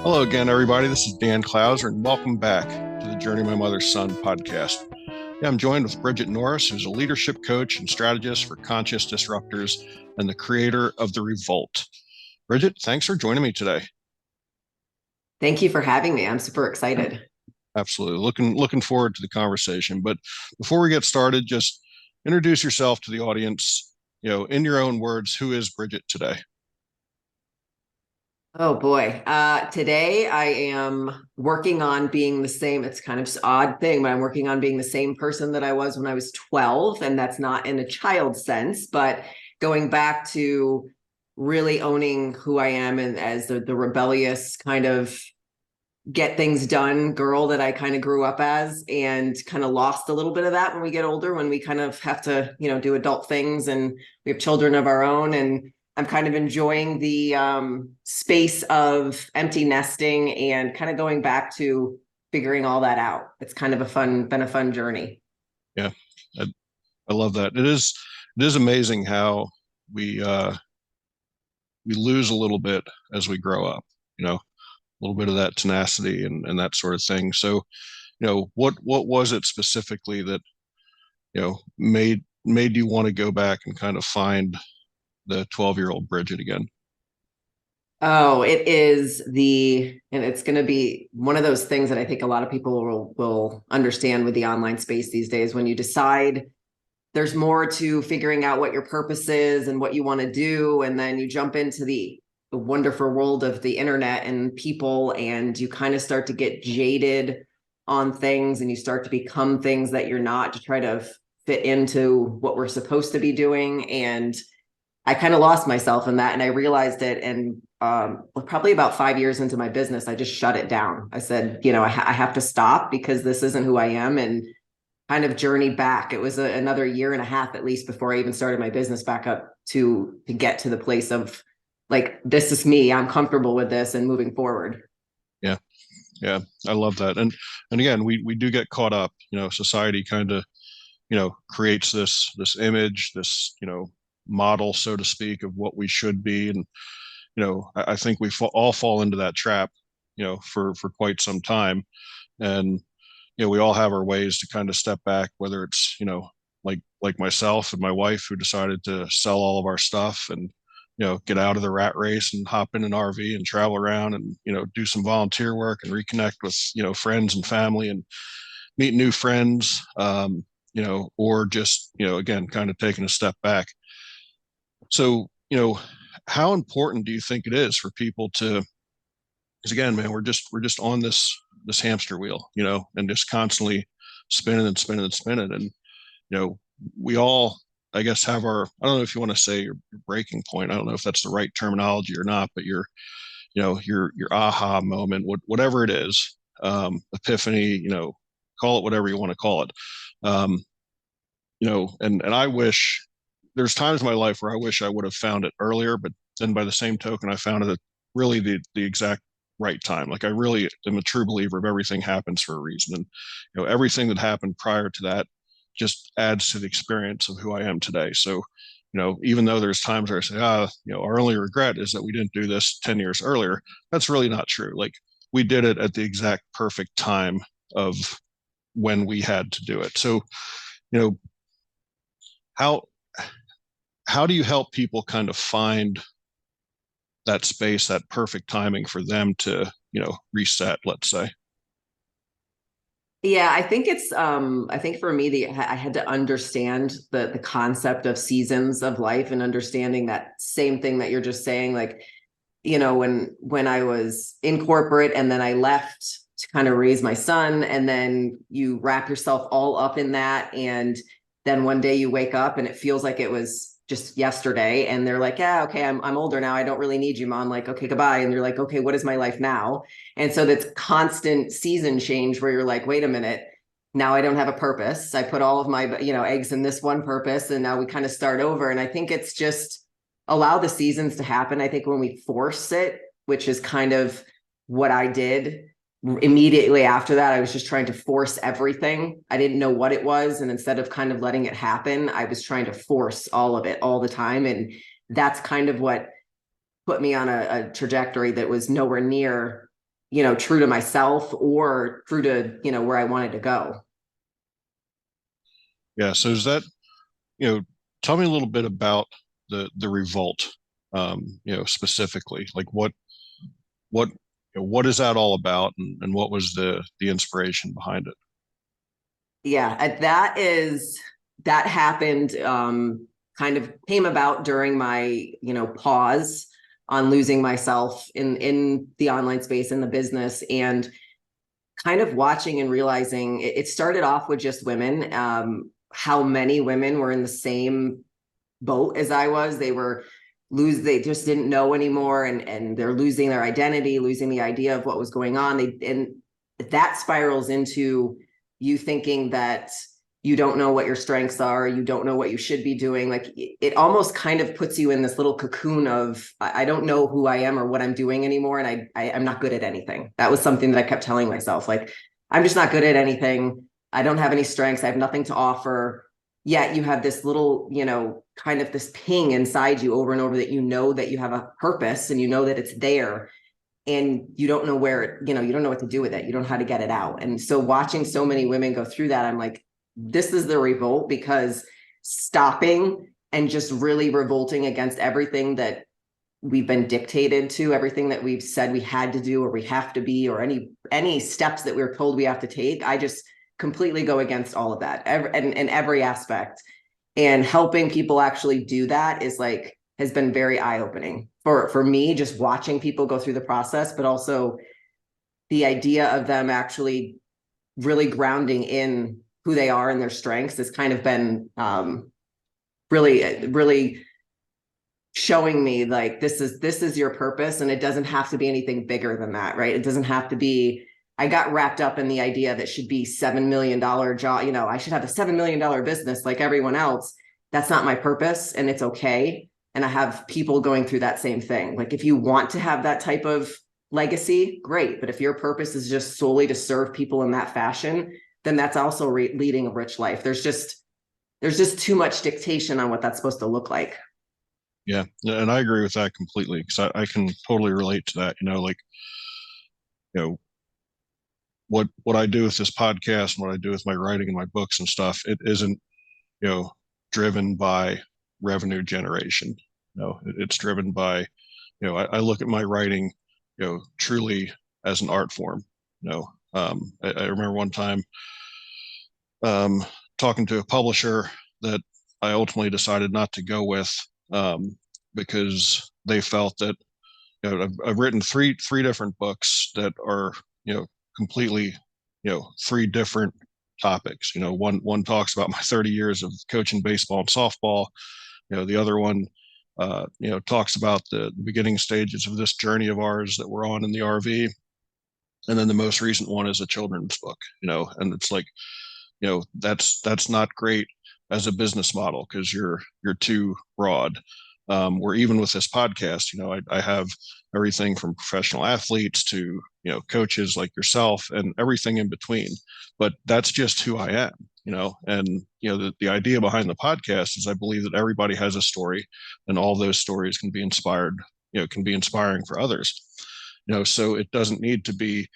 Hello again, everybody. This is Dan Clouser, and welcome back to the Journey My Mother's Son podcast. Yeah, I'm joined with Bridgit Norris, who's a leadership coach and strategist for conscious disruptors and the creator of the REVOLT. Bridgit, thanks for joining me today. Thank you for having me. I'm super excited. Absolutely. Looking forward to the conversation. But before we get started, just introduce yourself to the audience. In your own words, who is Bridgit today? Oh boy. Today I am working on being the same. It's kind of an odd thing, but I'm working on being the same person that I was when I was 12. And that's not in a child sense, but going back to really owning who I am and as the rebellious kind of get things done girl that I kind of grew up as, and kind of lost a little bit of that when we get older, when we kind of have to, do adult things and we have children of our own. And I'm kind of enjoying the space of empty nesting and kind of going back to figuring all that out. It's kind of been a fun journey. Yeah, I, I love that. It is amazing how we we lose a little bit as we grow up. A little bit of that tenacity and that sort of thing. So, what was it specifically that made you want to go back and kind of find the 12-year-old Bridgit again? Oh, and it's going to be one of those things that I think a lot of people will understand with the online space these days. When you decide there's more to figuring out what your purpose is and what you want to do, and then you jump into the wonderful world of the internet and people, and you kind of start to get jaded on things, and you start to become things that you're not, to try to fit into what we're supposed to be doing. And I kind of lost myself in that, and I realized it. And probably about 5 years into my business, I just shut it down. I said, I have to stop, because this isn't who I am, and kind of journeyed back. It was another year and a half at least before I even started my business back up to get to the place of, like, this is me. I'm comfortable with this and moving forward. Yeah, yeah, I love that. And again, we do get caught up. Society kind of creates this image, this model, so to speak, of what we should be. And I think we all fall into that trap, for quite some time. And we all have our ways to kind of step back, whether it's like myself and my wife, who decided to sell all of our stuff and get out of the rat race and hop in an RV and travel around and do some volunteer work and reconnect with friends and family and meet new friends, or just again kind of taking a step back. So how important do you think it is for people to, because again, man, we're just on this hamster wheel, and just constantly spinning and spinning and spinning. And we all, I guess, have our, I don't know if you want to say your breaking point. I don't know if that's the right terminology or not, but your aha moment, whatever it is, epiphany, call it whatever you want to call it. Um, and I wish, there's times in my life where I wish I would have found it earlier, but then by the same token, I found it at really the exact right time. Like, I really am a true believer of everything happens for a reason. And, everything that happened prior to that just adds to the experience of who I am today. So, even though there's times where I say, our only regret is that we didn't do this 10 years earlier, that's really not true. Like, we did it at the exact perfect time of when we had to do it. So, you know, how how do you help people kind of find that space, that perfect timing for them to, reset, let's say? Yeah, I think for me, I had to understand the concept of seasons of life, and understanding that same thing that you're just saying. Like, when I was in corporate and then I left to kind of raise my son, and then you wrap yourself all up in that, and then one day you wake up and it feels like it was just yesterday, and they're like, yeah, okay, I'm older now, I don't really need you, mom. Like, okay, goodbye. And you're like, okay, what is my life now? And so that's constant season change, where you're like, wait a minute, now I don't have a purpose. I put all of my, eggs in this one purpose, and now we kind of start over. And I think it's just allow the seasons to happen. I think when we force it, which is kind of what I did immediately after that, I was just trying to force everything. I didn't know what it was. And instead of kind of letting it happen, I was trying to force all of it all the time. And that's kind of what put me on a trajectory that was nowhere near true to myself or true to, where I wanted to go. Yeah. So is that, tell me a little bit about the revolt, specifically, like what, what is that all about, and what was the inspiration behind it? Yeah, that happened, kind of came about during my, pause on losing myself in the online space, in the business, and kind of watching and realizing it started off with just women, how many women were in the same boat as I was. They just didn't know anymore, and they're losing their identity, losing the idea of what was going on. And that spirals into you thinking that you don't know what your strengths are, you don't know what you should be doing. Like, it almost kind of puts you in this little cocoon of, I don't know who I am or what I'm doing anymore, and I'm not good at anything. That was something that I kept telling myself, like, I'm just not good at anything. I don't have any strengths. I have nothing to offer. Yet you have this little, kind of this ping inside you over and over, that that you have a purpose, and that it's there, and you don't know where it, you don't know what to do with it. You don't know how to get it out. And so watching so many women go through that, I'm like, this is the revolt, because stopping and just really revolting against everything that we've been dictated to, everything that we've said we had to do or we have to be, or any steps that we're told we have to take. I just completely go against all of that, in every aspect. And helping people actually do that has been very eye-opening for me, just watching people go through the process, but also the idea of them actually really grounding in who they are and their strengths has kind of been, really, really showing me, like, this is your purpose, and it doesn't have to be anything bigger than that, right? It doesn't have to be. I got wrapped up in the idea that should be $7 million job. I should have a $7 million business like everyone else. That's not my purpose, and it's okay. And I have people going through that same thing. Like, if you want to have that type of legacy, great. But if your purpose is just solely to serve people in that fashion, then that's also leading a rich life. There's just too much dictation on what that's supposed to look like. Yeah, and I agree with that completely, because I can totally relate to that. Like, you know, what I do with this podcast and what I do with my writing and my books and stuff, it isn't, driven by revenue generation. It's driven by, I look at my writing, truly as an art form. I remember one time, um, talking to a publisher that I ultimately decided not to go with, because they felt that, I've written three different books that are, completely, three different topics. One talks about my 30 years of coaching baseball and softball. The other one, talks about the beginning stages of this journey of ours that we're on in the RV. And then the most recent one is a children's book, and it's like, that's not great as a business model, because you're too broad. Where even with this podcast, I have everything from professional athletes to, coaches like yourself and everything in between. But that's just who I am, and, the idea behind the podcast is I believe that everybody has a story, and all those stories can be inspired, can be inspiring for others. So it doesn't need to be,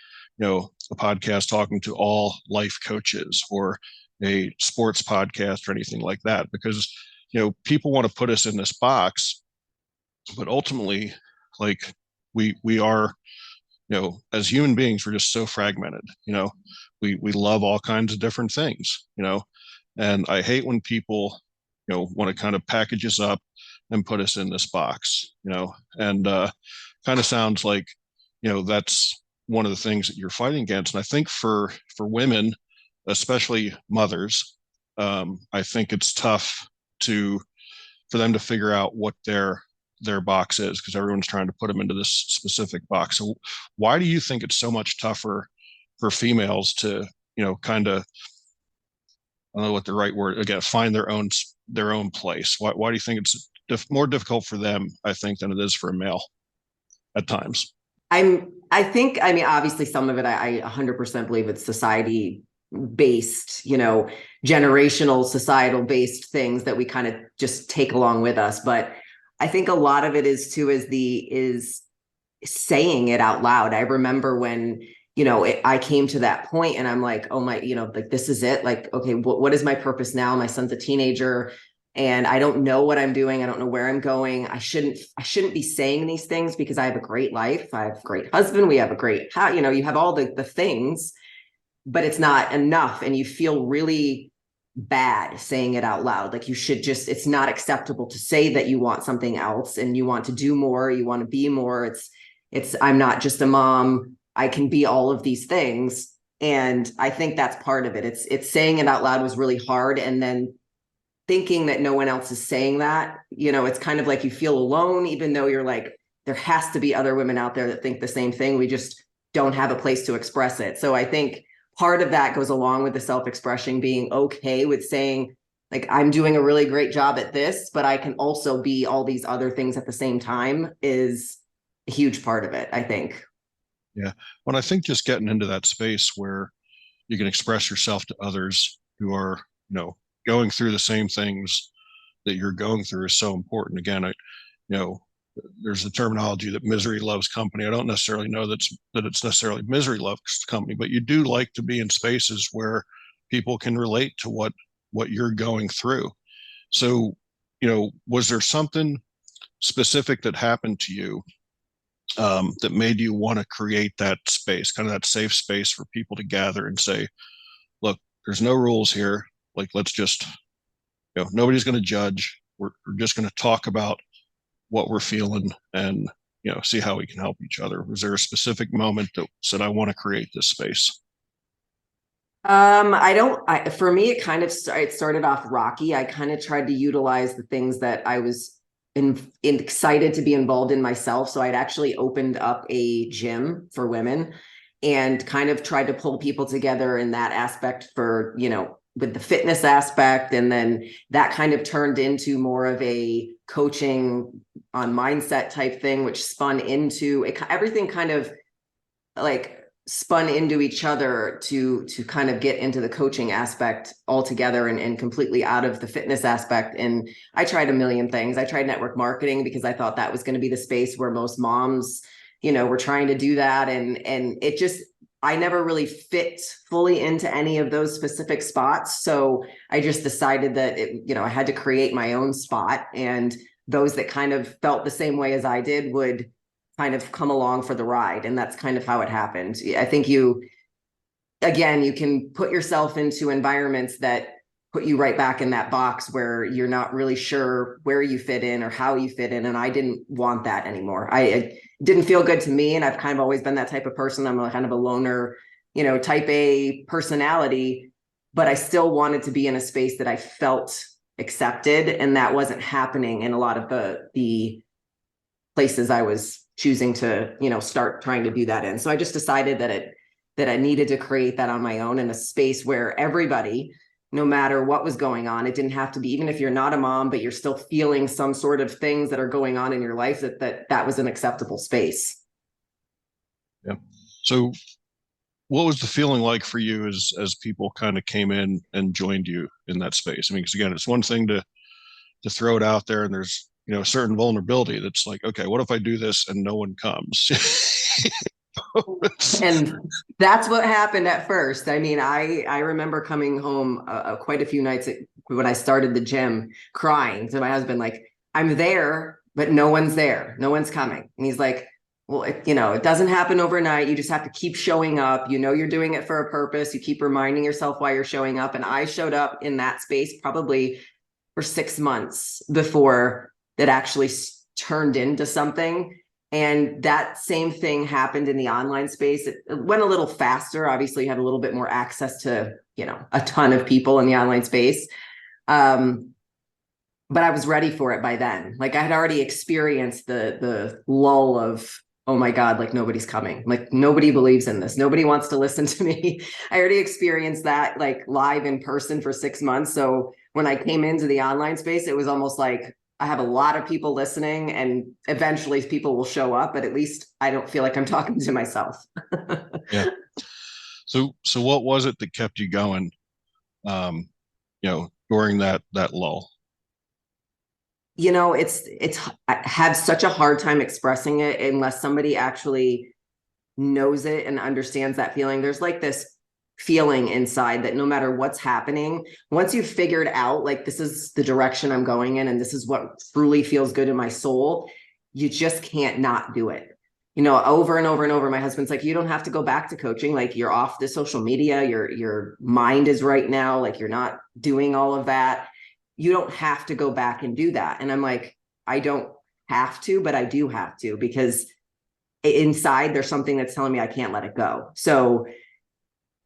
a podcast talking to all life coaches, or a sports podcast or anything like that, because, people want to put us in this box, but ultimately, like, we are, as human beings, we're just so fragmented. We love all kinds of different things, and I hate when people, want to kind of package us up and put us in this box, and kind of sounds like, that's one of the things that you're fighting against. And I think for women, especially mothers, I think it's tough to for them to figure out what their box is, because everyone's trying to put them into this specific box. So why do you think it's so much tougher for females to, kind of, I don't know what the right word, again, find their own place? Why do you think it's more difficult for them, I think, than it is for a male at times? I think, I mean, obviously some of it, I 100% believe it's society based, generational societal based things that we kind of just take along with us. But I think a lot of it is too, is saying it out loud. I remember when, I came to that point and I'm like, oh my, like this is it. Like, okay, what is my purpose now? My son's a teenager and I don't know what I'm doing. I don't know where I'm going. I shouldn't be saying these things because I have a great life. I have a great husband. We have a great, you have all the things, but it's not enough. And you feel really bad saying it out loud. Like it's not acceptable to say that you want something else and you want to do more, you want to be more. I'm not just a mom. I can be all of these things. And I think that's part of it. It's saying it out loud was really hard. And then thinking that no one else is saying that, it's kind of like you feel alone, even though you're like, there has to be other women out there that think the same thing. We just don't have a place to express it. So I think part of that goes along with the self-expression, being okay with saying, like, I'm doing a really great job at this, but I can also be all these other things at the same time is a huge part of it, I think. Yeah. Well, I think just getting into that space where you can express yourself to others who are, going through the same things that you're going through is so important. Again, you know, there's the terminology that misery loves company. I don't necessarily know that it's necessarily misery loves company, but you do like to be in spaces where people can relate to what you're going through. So, was there something specific that happened to you that made you want to create that space, kind of that safe space for people to gather and say, look, there's no rules here. Like, let's just, nobody's going to judge. We're just going to talk about what we're feeling and, see how we can help each other. Was there a specific moment that said, I want to create this space? I don't, for me, it started off rocky. I kind of tried to utilize the things that I was excited to be involved in myself. So I'd actually opened up a gym for women and kind of tried to pull people together in that aspect for, with the fitness aspect. And then that kind of turned into more of a coaching on mindset type thing, which spun into it. Everything kind of like spun into each other to kind of get into the coaching aspect altogether and completely out of the fitness aspect. And I tried a million things. I tried network marketing because I thought that was going to be the space where most moms, were trying to do that. And it just, I never really fit fully into any of those specific spots. So I just decided that I had to create my own spot, and those that kind of felt the same way as I did would kind of come along for the ride. And that's kind of how it happened. I think you can put yourself into environments that put you right back in that box where you're not really sure where you fit in or how you fit in. And I didn't want that anymore. It didn't feel good to me. And I've kind of always been that type of person. I'm kind of a loner, type A personality, but I still wanted to be in a space that I felt accepted. And that wasn't happening in a lot of the places I was choosing to, start trying to do that in. So I just decided that I needed to create that on my own in a space where everybody, no matter what was going on, it didn't have to be, even if you're not a mom, but you're still feeling some sort of things that are going on in your life, that was an acceptable space. Yeah. So what was the feeling like for you as people kind of came in and joined you in that space? I mean, because again, it's one thing to throw it out there and there's, a certain vulnerability that's like, okay, what if I do this and no one comes? And that's what happened at first. I mean, I remember coming home quite a few nights when I started the gym, crying to my husband, like, I'm there, but no one's there. No one's coming. And he's like, well, it doesn't happen overnight. You just have to keep showing up. You're doing it for a purpose. You keep reminding yourself why you're showing up. And I showed up in that space probably for 6 months before that actually turned into something. And that same thing happened in the online space. It went a little faster. Obviously, you have a little bit more access to, a ton of people in the online space. But I was ready for it by then. Like I had already experienced the lull of, oh my God, like nobody's coming. Like nobody believes in this. Nobody wants to listen to me. I already experienced that like live in person for 6 months. So when I came into the online space, it was almost like I have a lot of people listening and eventually people will show up, but at least I don't feel like I'm talking to myself. Yeah. So what was it that kept you going, during that lull? I have such a hard time expressing it unless somebody actually knows it and understands that feeling. There's like this feeling inside that no matter what's happening, once you've figured out like this is the direction I'm going in and this is what truly feels good in my soul, you just can't not do it. Over and over and over, my husband's like, you don't have to go back to coaching. Like you're off the social media, your mind is right now, like you're not doing all of that. You don't have to go back and do that. And I'm like, I don't have to, but I do have to because inside there's something that's telling me I can't let it go. So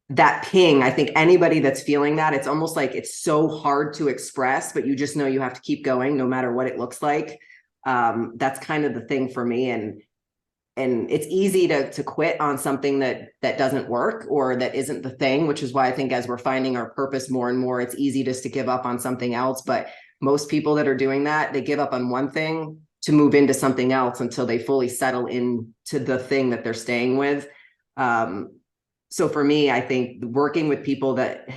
that ping, I think anybody that's feeling that, it's almost like it's so hard to express, but you just know you have to keep going no matter what it looks like. That's kind of the thing for me. And it's easy to quit on something that doesn't work or that isn't the thing, which is why I think as we're finding our purpose more and more, it's easy just to give up on something else. But most people that are doing that, they give up on one thing to move into something else until they fully settle into the thing that they're staying with. So for me, I think working with people that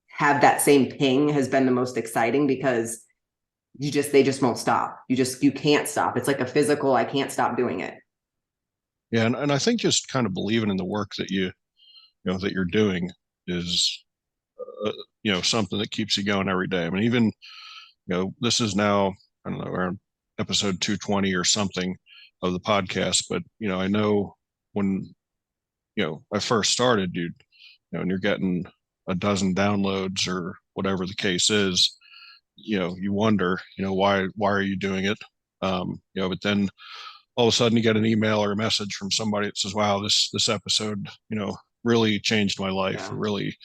have that same ping has been the most exciting because they just won't stop. You can't stop. It's like a physical, I can't stop doing it. Yeah, and I think just kind of believing in the work that that you're doing is something that keeps you going every day. I mean, even this is now, I don't know, around episode 220 or something of the podcast, but I know when I first started, dude, and you're getting a dozen downloads or whatever the case is, you wonder, why are you doing it? But then all of a sudden you get an email or a message from somebody that says, wow, this episode, really changed my life, or Yeah. really,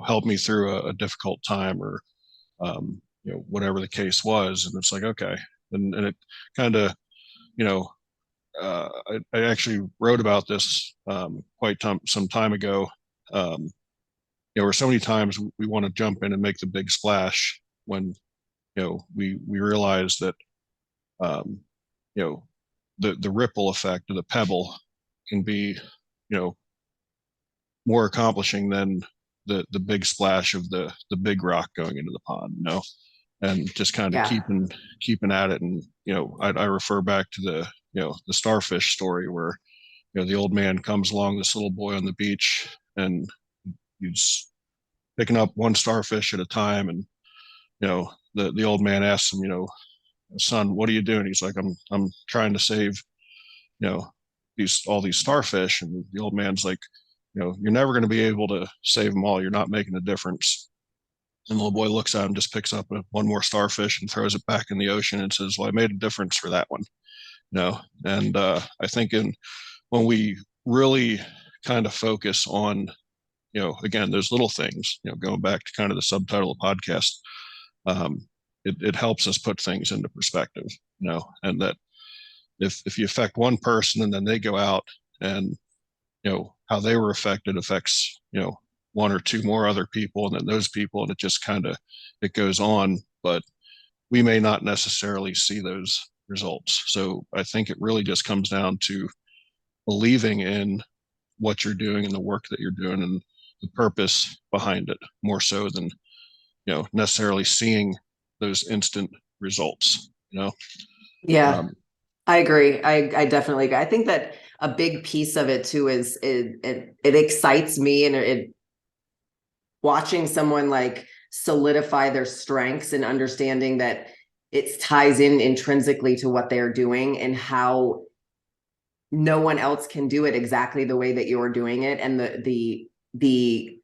helped me through a difficult time, or whatever the case was. And it's like, okay. And it kind of, you know, I actually wrote about this some time ago. Where so many times we want to jump in and make the big splash when we realize that um, you know the ripple effect of the pebble can be more accomplishing than the big splash of the big rock going into the pond. And just kind of Yeah. keeping at it. And I refer back to the starfish story where the old man comes along this little boy on the beach, and he's picking up one starfish at a time. And the old man asks him, son, what are you doing? He's like, I'm trying to save all these starfish. And the old man's like, you're never going to be able to save them all. You're not making a difference. And the little boy looks at him, just picks up one more starfish and throws it back in the ocean and says, well, I made a difference for that one. And I think when we really kind of focus on again, those little things, going back to kind of the subtitle of the podcast, it helps us put things into perspective, and that if you affect one person and then they go out, and how they were affected affects one or two more other people, and then those people, and it just kind of it goes on. But we may not necessarily see those results. So I think it really just comes down to believing in what you're doing and the work that you're doing and the purpose behind it, more so than necessarily seeing those instant results. Yeah. Um, I agree. I definitely agree. I think that a big piece of it too is it excites me and it watching someone like solidify their strengths and understanding that it ties in intrinsically to what they're doing and how no one else can do it exactly the way that you're doing it. And the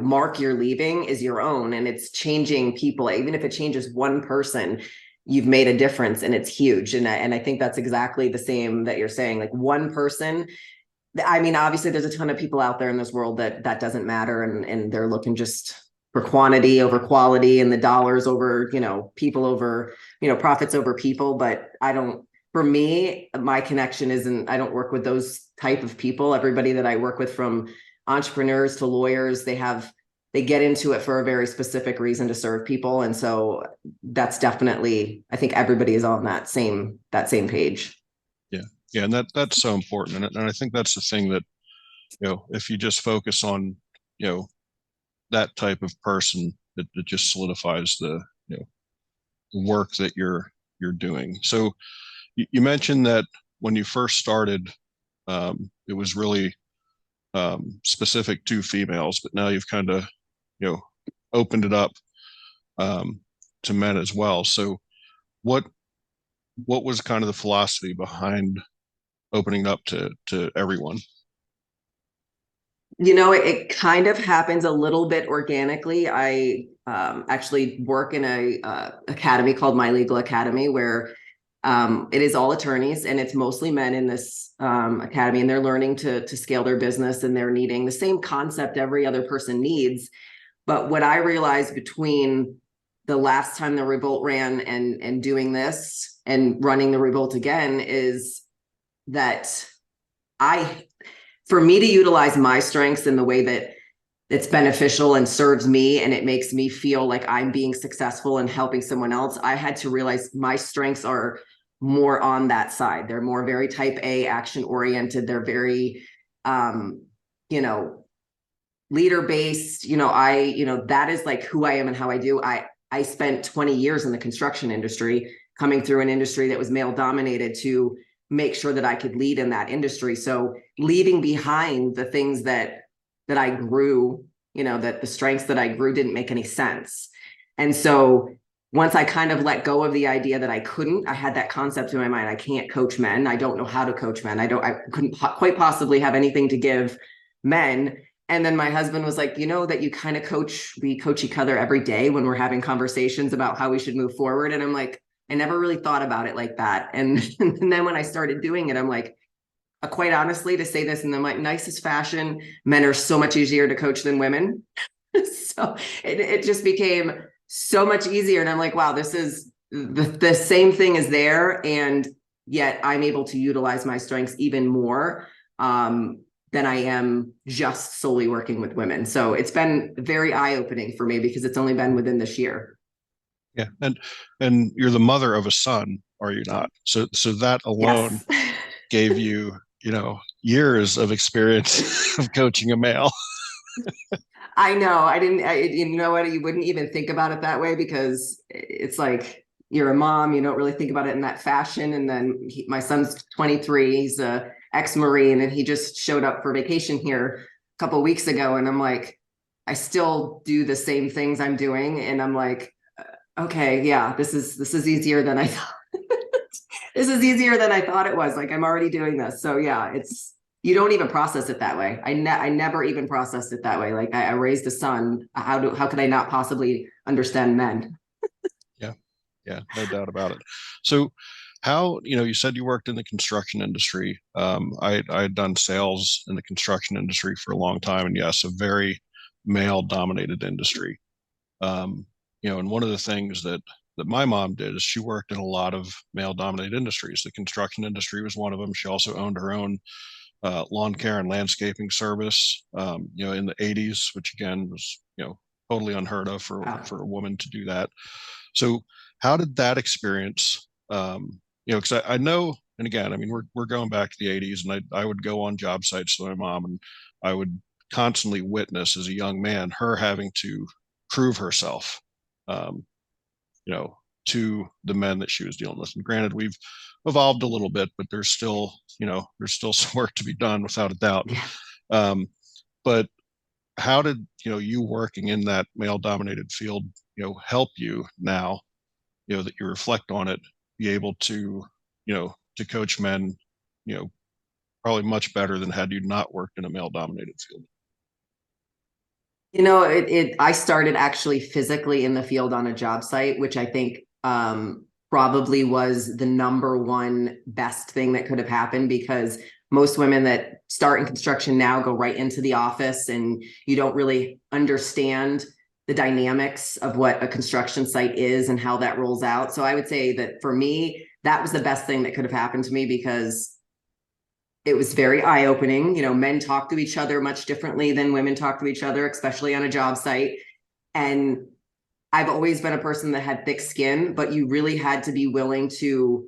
mark you're leaving is your own, and it's changing people. Even if it changes one person, you've made a difference, and it's huge. And I think that's exactly the same that you're saying. Like one person, I mean, obviously there's a ton of people out there in this world that doesn't matter, and they're looking just for quantity over quality and the dollars over, people over, profits over people. But I don't, for me, my connection isn't, I don't work with those type of people. Everybody that I work with, from entrepreneurs to lawyers, they get into it for a very specific reason, to serve people. And so that's definitely, I think everybody is on that same page. yeah, yeah, and that's so important. And I think that's the thing that if you just focus on you know that type of person, it just solidifies the the work that you're you're doing. So you mentioned that when you first started, it was really specific to females, but now you've kind of, you know, opened it up um, to men as well. So what what was kind of the philosophy behind opening up to everyone? It kind of happens a little bit organically. I actually work in a academy called My Legal Academy, where it is all attorneys and it's mostly men in this academy, and they're learning to scale their business, and they're needing the same concept every other person needs. But what I realized between the last time the Revolt ran and doing this and running the Revolt again is that I for me to utilize my strengths in the way that it's beneficial and serves me and it makes me feel like I'm being successful and helping someone else, I had to realize my strengths are more on that side. They're more very type A, action oriented. They're very you know, leader based. That is like who I am and how I do. I spent 20 years in the construction industry, coming through an industry that was male dominated, to make sure that I could lead in that industry. So leaving behind the things that I grew, that the strengths that I grew didn't make any sense. And so once I kind of let go of the idea that I had that concept in my mind, I can't coach men. I don't know how to coach men. I couldn't quite possibly have anything to give men. And then my husband was like, that you kind of we coach each other every day when we're having conversations about how we should move forward. And I'm like, I never really thought about it like that. And then when I started doing it, I'm like, quite honestly, to say this in the nicest fashion, men are so much easier to coach than women. So it just became so much easier. And I'm like, wow, this is the same thing is there. And yet I'm able to utilize my strengths even more than I am just solely working with women. So it's been very eye-opening for me because it's only been within this year. Yeah, and you're the mother of a son, are you not? So that alone Yes. gave you, years of experience of coaching a male. I know. I didn't, you know what? You wouldn't even think about it that way because it's like you're a mom. You don't really think about it in that fashion. And then my son's 23. He's a ex-Marine, and he just showed up for vacation here a couple of weeks ago. And I'm like, I still do the same things I'm doing. And I'm like, okay, yeah, this is easier than I thought. This is easier than I thought it was. Like I'm already doing this. So yeah, you don't even process it that way. I never even processed it that way. Like I raised a son. How could I not possibly understand men? Yeah, yeah, no doubt about it. So how, you said you worked in the construction industry. I had done sales in the construction industry for a long time, and yes, a very male dominated industry. And one of the things that my mom did is she worked in a lot of male dominated industries. The construction industry was one of them. She also owned her own lawn care and landscaping service, in the 80s, which again was, totally unheard of Wow. for a woman to do that. So how did that experience, because I know, and again, I mean, we're going back to the 80s, and I would go on job sites with my mom, and I would constantly witness as a young man her having to prove herself, um, you know, to the men that she was dealing with. And granted, we've evolved a little bit, but there's still some work to be done without a doubt. Yeah. Um, but how did, you working in that male dominated field, help you now, that you reflect on it, be able to, to coach men, you know, probably much better than had you not worked in a male dominated field? I started actually physically in the field on a job site, which I think probably was the number one best thing that could have happened, because most women that start in construction now go right into the office, and you don't really understand the dynamics of what a construction site is and how that rolls out. So I would say that for me, that was the best thing that could have happened to me, because it was very eye-opening. Men talk to each other much differently than women talk to each other, especially on a job site. And I've always been a person that had thick skin, but you really had to be willing to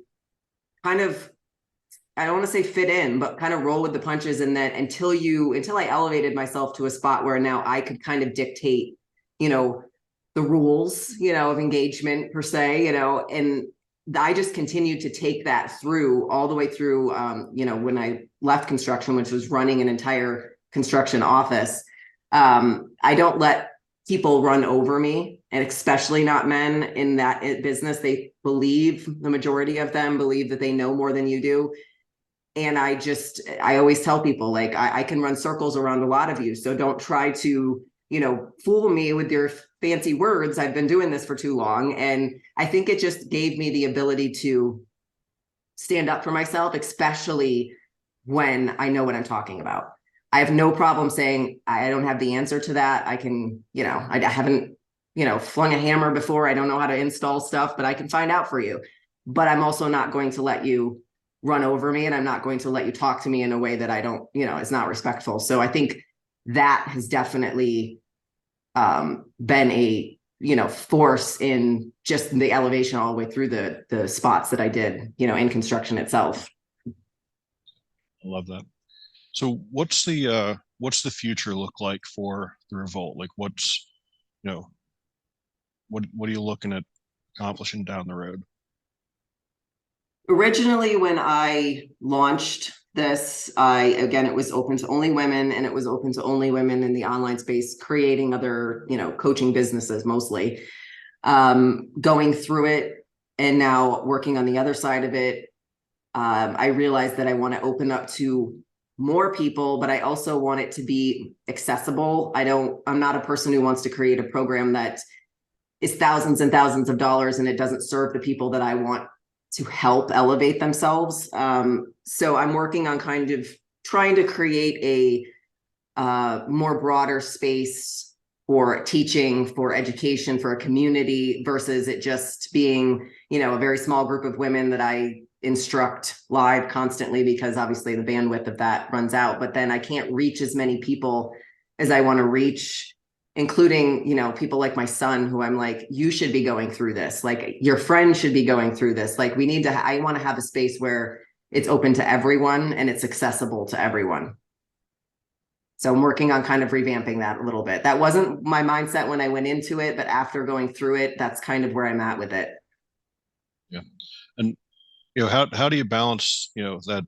kind of, I don't want to say fit in, but kind of roll with the punches. And then until I elevated myself to a spot where now I could kind of dictate, the rules, of engagement per se, and I just continued to take that through all the way through, you know, when I left construction, which was running an entire construction office. I don't let people run over me, and especially not men in that business. They believe, the majority of them believe that they know more than you do. And I always tell people, like, I can run circles around a lot of you. So don't try to, you know, fool me with your fancy words. I've been doing this for too long. And I think it just gave me the ability to stand up for myself, especially when I know what I'm talking about. I have no problem saying I don't have the answer to that. I can, you know, I haven't, you know, flung a hammer before. I don't know how to install stuff, but I can find out for you. But I'm also not going to let you run over me, and I'm not going to let you talk to me in a way that I don't, you know, is not respectful. So I think that has definitely been a, you know, force in just the elevation all the way through the spots that I did, you know, in construction itself. I love that. So what's the future look like for the Revolt? Like what's, you know, what are you looking at accomplishing down the road? Originally, when I launched this, again, it was open to only women, and it was open to only women in the online space, creating other, you know, coaching businesses mostly. Going through it and now working on the other side of it, I realized that I want to open up to more people, but I also want it to be accessible. I'm not a person who wants to create a program that is thousands and thousands of dollars and it doesn't serve the people that I want to help elevate themselves. So I'm working on kind of trying to create a more broader space for teaching, for education, for a community, versus it just being, you know, a very small group of women that I instruct live constantly, because obviously the bandwidth of that runs out. But then I can't reach as many people as I want to reach, including, you know, people like my son, who I'm like, you should be going through this. Like, your friend should be going through this. Like, we need to, I want to have a space where it's open to everyone and it's accessible to everyone. So I'm working on kind of revamping that a little bit. That wasn't my mindset when I went into it, but after going through it, that's kind of where I'm at with it. Yeah. And, you know, how do you balance, you know, that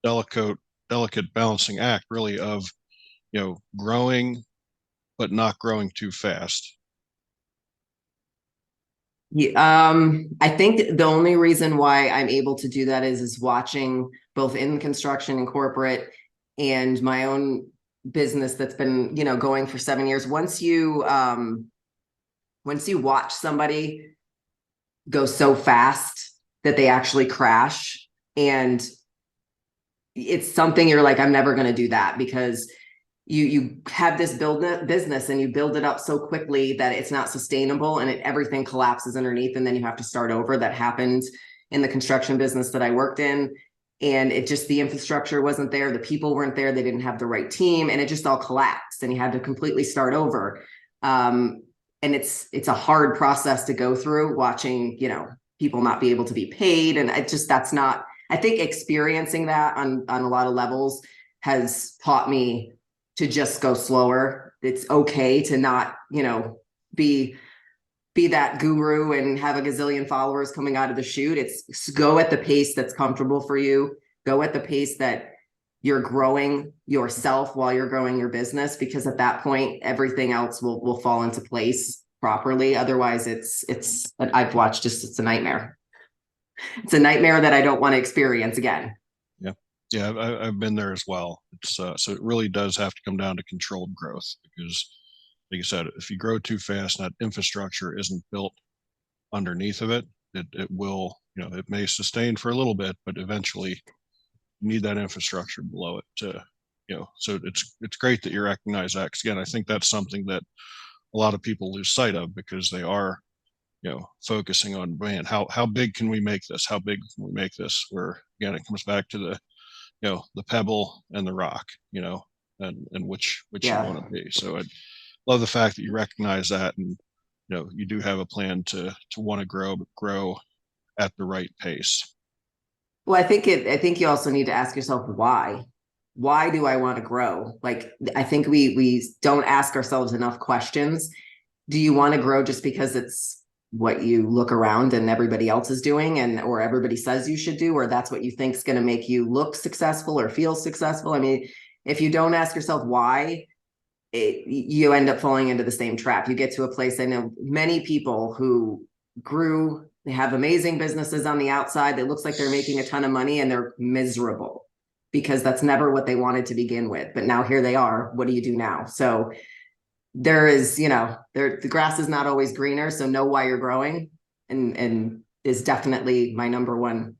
delicate balancing act really of, you know, growing but not growing too fast? Yeah, I think the only reason why I'm able to do that is watching both in construction and corporate, and my own business that's been, you know, going for 7 years. Once you watch somebody go so fast that they actually crash, and it's something you're like, I'm never going to do that, because you have this business and you build it up so quickly that it's not sustainable, and everything collapses underneath, and then you have to start over. That happened in the construction business that I worked in, and it just, the infrastructure wasn't there, the people weren't there, they didn't have the right team, and it just all collapsed, and you had to completely start over. And it's a hard process to go through, watching, you know, people not be able to be paid, and that's not, I think experiencing that on a lot of levels has taught me to just go slower. It's okay to not, you know, be that guru and have a gazillion followers coming out of the chute. It's go at the pace that's comfortable for you. Go at the pace that you're growing yourself while you're growing your business, because at that point, everything else will fall into place properly. Otherwise, I've watched, just, it's a nightmare. It's a nightmare that I don't want to experience again. Yeah. Yeah, I've been there as well. It's so it really does have to come down to controlled growth, because, like I said, if you grow too fast and that infrastructure isn't built underneath of it, it will, you know, it may sustain for a little bit, but eventually you need that infrastructure below it to, you know. So it's great that you recognize that, because again, I think that's something that a lot of people lose sight of, because they are, you know, focusing on, man, how big can we make this? How big can we make this? Where again, it comes back to the, you know, the pebble and the rock, you know, and which you Yeah. want to be. So I love the fact that you recognize that, and, you know, you do have a plan to want to grow, but grow at the right pace. Well, I think you also need to ask yourself why. Why do I want to grow? Like, I think we don't ask ourselves enough questions. Do you want to grow just because it's what you look around and everybody else is doing, and or everybody says you should do, or that's what you think is going to make you look successful or feel successful. I mean, if you don't ask yourself why, you end up falling into the same trap. You get to a place, I know many people who grew, they have amazing businesses on the outside that looks like they're making a ton of money, and they're miserable because that's never what they wanted to begin with. But now here they are. What do you do now? So there is, the grass is not always greener. So know why you're growing, and is definitely my number one.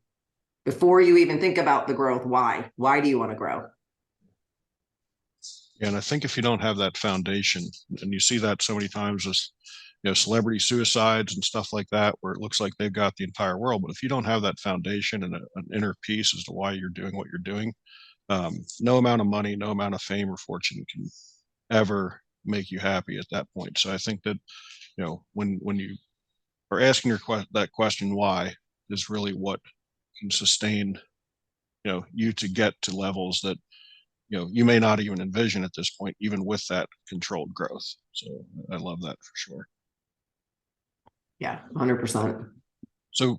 Before you even think about the growth, why do you want to grow? And I think if you don't have that foundation, and you see that so many times with, celebrity suicides and stuff like that, where it looks like they've got the entire world, but if you don't have that foundation and an inner peace as to why you're doing what you're doing, no amount of money, no amount of fame or fortune can ever make you happy at that point. So I think that, when you are asking that question, why, is really what can sustain, you to get to levels that, you may not even envision at this point, even with that controlled growth. So I love that for sure. Yeah, 100%. So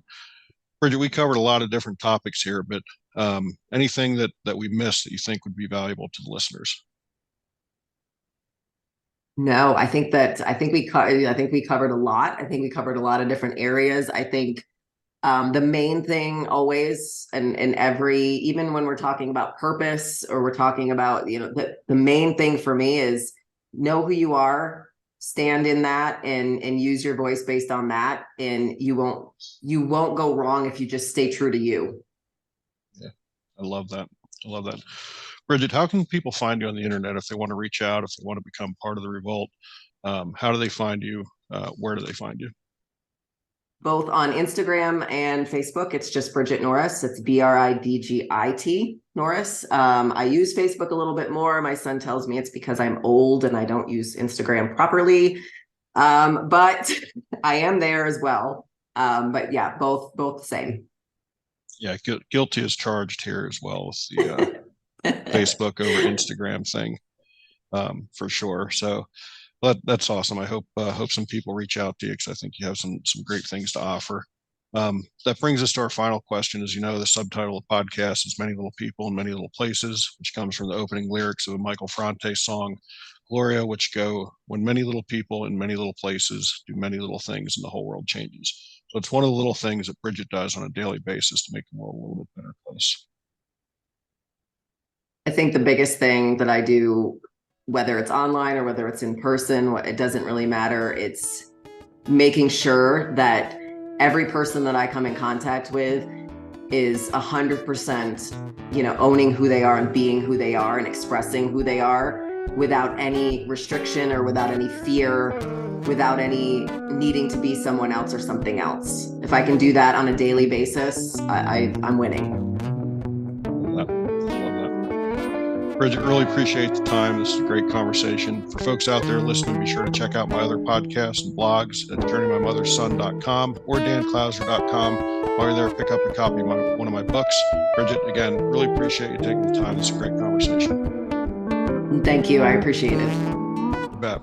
Bridgit, we covered a lot of different topics here, but anything that we missed that you think would be valuable to the listeners? No, I think we covered a lot. I think we covered a lot of different areas. I think the main thing always, and even when we're talking about purpose, or we're talking about, the main thing for me is know who you are, stand in that, and use your voice based on that. And you won't go wrong if you just stay true to you. Yeah, I love that. Bridgit, how can people find you on the internet if they want to reach out, if they want to become part of the Revolt? How do they find you? Where do they find you? Both on Instagram and Facebook. It's just Bridgit Norris. It's Bridgit Norris. I use Facebook a little bit more. My son tells me it's because I'm old and I don't use Instagram properly. But I am there as well. But yeah, both the same. Yeah, guilty as charged here as well with the Facebook over Instagram thing, for sure. So that's awesome. I hope some people reach out to you, because I think you have some great things to offer. That brings us to our final question. As you know, the subtitle of the podcast is Many Little People in Many Little Places, which comes from the opening lyrics of a Michael Franti song, Gloria, which go, when many little people in many little places do many little things, and the whole world changes. So it's one of the little things that Bridgit does on a daily basis to make the world a little bit better place. I think the biggest thing that I do, whether it's online or whether it's in person, it doesn't really matter. It's making sure that every person that I come in contact with is 100%, owning who they are and being who they are and expressing who they are without any restriction or without any fear, without any needing to be someone else or something else. If I can do that on a daily basis, I'm winning. Bridgit, really appreciate the time. This is a great conversation. For folks out there listening, be sure to check out my other podcasts and blogs at journeymymotherson.com or danclouser.com. While you're there, pick up a copy of one of my books. Bridgit, again, really appreciate you taking the time. It's a great conversation. Thank you. I appreciate it. You bet.